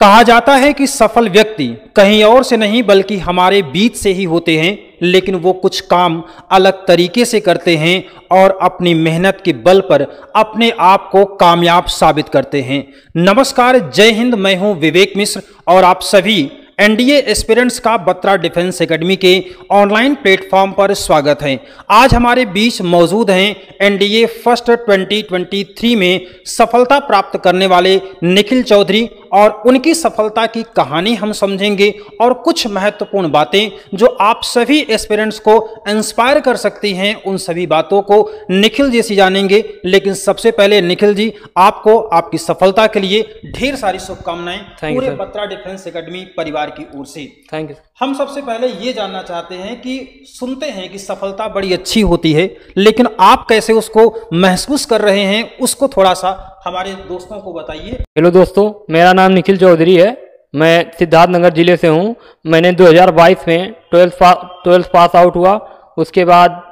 कहा जाता है कि सफल व्यक्ति कहीं और से नहीं बल्कि हमारे बीच से ही होते हैं, लेकिन वो कुछ काम अलग तरीके से करते हैं और अपनी मेहनत के बल पर अपने आप को कामयाब साबित करते हैं। नमस्कार, जय हिंद। मैं हूं विवेक मिश्र और आप सभी एनडीए एस्पिरेंट्स का बत्रा डिफेंस एकेडमी के ऑनलाइन प्लेटफॉर्म पर स्वागत है। आज हमारे बीच मौजूद हैं एनडीए फर्स्ट 2023 में सफलता प्राप्त करने वाले निखिल चौधरी और उनकी सफलता की कहानी हम समझेंगे और कुछ महत्वपूर्ण बातें जो आप सभी एस्पिरेंट्स को इंस्पायर कर सकती हैं, उन सभी बातों को निखिल जी से जानेंगे। लेकिन सबसे पहले निखिल जी, आपको आपकी सफलता के लिए ढेर सारी शुभकामनाएं पूरे बत्रा डिफेंस एकेडमी परिवार की ओर से। Thank you. हम सबसे पहले ये जानना चाहते हैं कि सुनते हैं कि सफलता बड़ी अच्छी होती है, लेकिन आप कैसे उसको महसूस कर रहे हैं, उसको थोड़ा सा हमारे दोस्तों को बताइए। हेलो दोस्तों, मेरा नाम निखिल चौधरी है। मैं सिद्धार्थनगर जिले से हूँ। मैंने 2022 में 12th पास आउट हुआ। उसके बाद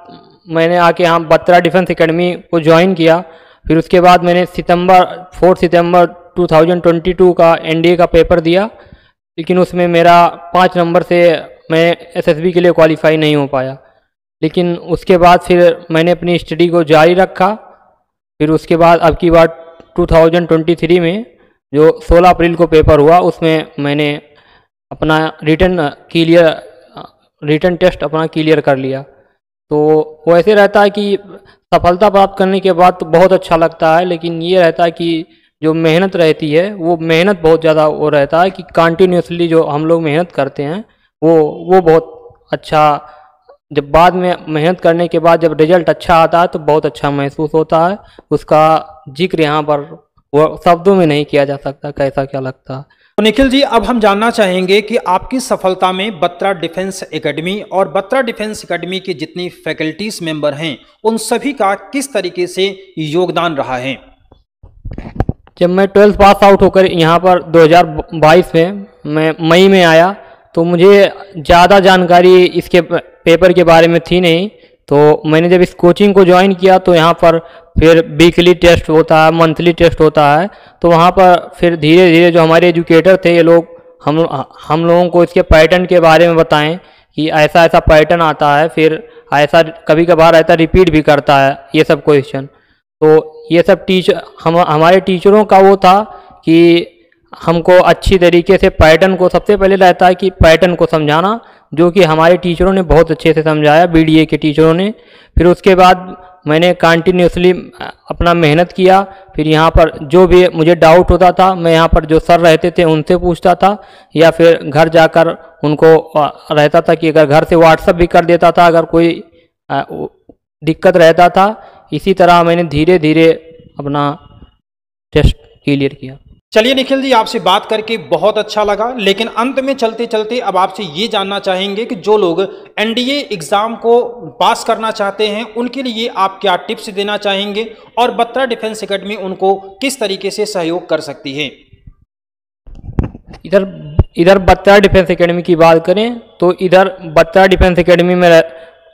मैंने आके यहाँ बत्रा डिफेंस एकेडमी को ज्वाइन किया। फिर उसके बाद मैंने 4 सितंबर 2022 का एनडीए का पेपर दिया, लेकिन उसमें मेरा 5 नंबर से मैं एसएसबी के लिए क्वालिफाई नहीं हो पाया। लेकिन उसके बाद फिर मैंने अपनी स्टडी को जारी रखा। फिर उसके बाद अब की बार 2023 में जो 16 अप्रैल को पेपर हुआ, उसमें मैंने अपना रिटन टेस्ट अपना क्लियर कर लिया। तो वो ऐसे रहता है कि सफलता प्राप्त करने के बाद तो बहुत अच्छा लगता है, लेकिन ये रहता है कि जो मेहनत रहती है वो मेहनत बहुत ज़्यादा वो रहता है कि कंटिन्यूसली जो हम लोग मेहनत करते हैं वो बहुत अच्छा, जब बाद में मेहनत करने के बाद जब रिजल्ट अच्छा आता है तो बहुत अच्छा महसूस होता है। उसका जिक्र यहाँ पर वो शब्दों में नहीं किया जा सकता कैसा क्या लगता है। तो निखिल जी, अब हम जानना चाहेंगे कि आपकी सफलता में बत्रा डिफेंस एकेडमी और बत्रा डिफेंस एकेडमी की जितनी फैकल्टीज मेंबर हैं उन सभी का किस तरीके से योगदान रहा है। जब मैं 12th पास आउट होकर यहाँ पर 2022 में मैं मई में आया तो मुझे ज़्यादा जानकारी इसके पेपर के बारे में थी नहीं। तो मैंने जब इस कोचिंग को ज्वाइन किया तो यहाँ पर फिर वीकली टेस्ट होता है, मंथली टेस्ट होता है। तो वहाँ पर फिर धीरे धीरे जो हमारे एजुकेटर थे ये लोग हम लोगों को इसके पैटर्न के बारे में बताएं कि ऐसा ऐसा पैटर्न आता है, फिर ऐसा कभी कभार ऐसा रिपीट भी करता है ये सब क्वेश्चन। तो ये सब हमारे टीचरों का वो था कि हमको अच्छी तरीके से पैटर्न को, सबसे पहले रहता है कि पैटर्न को समझाना, जो कि हमारे टीचरों ने बहुत अच्छे से समझाया, बीडीए के टीचरों ने। फिर उसके बाद मैंने कंटिन्यूसली अपना मेहनत किया। फिर यहाँ पर जो भी मुझे डाउट होता था मैं यहाँ पर जो सर रहते थे उनसे पूछता था, या फिर घर जाकर उनको रहता था कि अगर घर से व्हाट्सएप भी कर देता था अगर कोई दिक्कत रहता था। इसी तरह मैंने धीरे धीरे अपना टेस्ट क्लियर किया। चलिए निखिल जी, आपसे बात करके बहुत अच्छा लगा, लेकिन अंत में चलते चलते अब आपसे ये जानना चाहेंगे कि जो लोग एनडीए एग्जाम को पास करना चाहते हैं उनके लिए आप क्या टिप्स देना चाहेंगे और बत्रा डिफेंस एकेडमी उनको किस तरीके से सहयोग कर सकती है। इधर बत्रा डिफेंस एकेडमी की बात करें तो इधर बत्रा डिफेंस एकेडमी में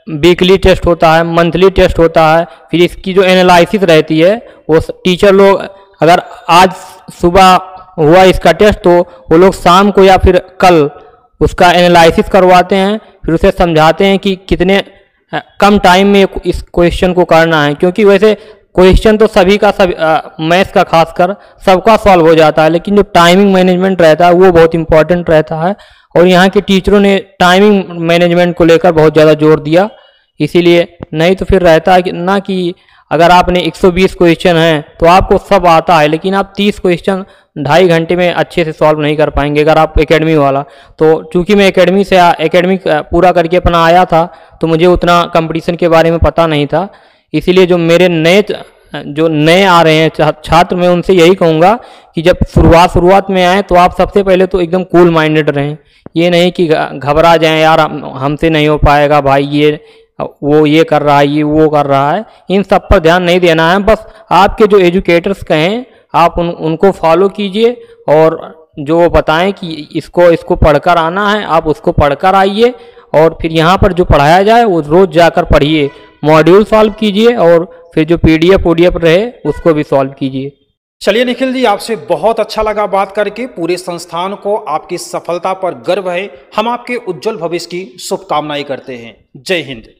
वीकली टेस्ट होता है, मंथली टेस्ट होता है। फिर इसकी जो एनालिसिस रहती है वो टीचर लोग, अगर आज सुबह हुआ इसका टेस्ट तो वो लोग शाम को या फिर कल उसका एनालिसिस करवाते हैं, फिर उसे समझाते हैं कि कितने कम टाइम में इस क्वेश्चन को करना है। क्योंकि वैसे क्वेश्चन तो सभी का मैथ्स का खासकर सबका सॉल्व हो जाता है, लेकिन जो टाइमिंग मैनेजमेंट रहता है वो बहुत इंपॉर्टेंट रहता है। और यहाँ के टीचरों ने टाइमिंग मैनेजमेंट को लेकर बहुत ज़्यादा जोर दिया। इसीलिए नहीं तो फिर रहता है कि ना कि अगर आपने 120 क्वेश्चन हैं तो आपको सब आता है, लेकिन आप 30 क्वेश्चन 2.5 घंटे में अच्छे से सॉल्व नहीं कर पाएंगे अगर आप एकेडमी वाला। तो चूंकि मैं एकेडमी पूरा करके अपना आया था तो मुझे उतना कंपटीशन के बारे में पता नहीं था। इसीलिए जो मेरे नए आ रहे हैं छात्र, मैं उनसे यही कहूँगा कि जब शुरुआत में आए तो आप सबसे पहले तो एकदम कूल माइंडेड रहें। ये नहीं कि घबरा जाएं, यार हमसे नहीं हो पाएगा भाई, वो ये कर रहा है, ये वो कर रहा है। इन सब पर ध्यान नहीं देना है। बस आपके जो एजुकेटर्स कहें आप उनको फॉलो कीजिए, और जो वो बताएं कि इसको पढ़कर आना है आप उसको पढ़कर आइए। और फिर यहाँ पर जो पढ़ाया जाए वो रोज़ जाकर पढ़िए, मॉड्यूल सॉल्व कीजिए, और फिर जो पीडीएफ रहे उसको भी सॉल्व कीजिए। चलिए निखिल जी, आपसे बहुत अच्छा लगा बात करके। पूरे संस्थान को आपकी सफलता पर गर्व है। हम आपके उज्जवल भविष्य की शुभकामनाएं करते हैं। जय हिंद।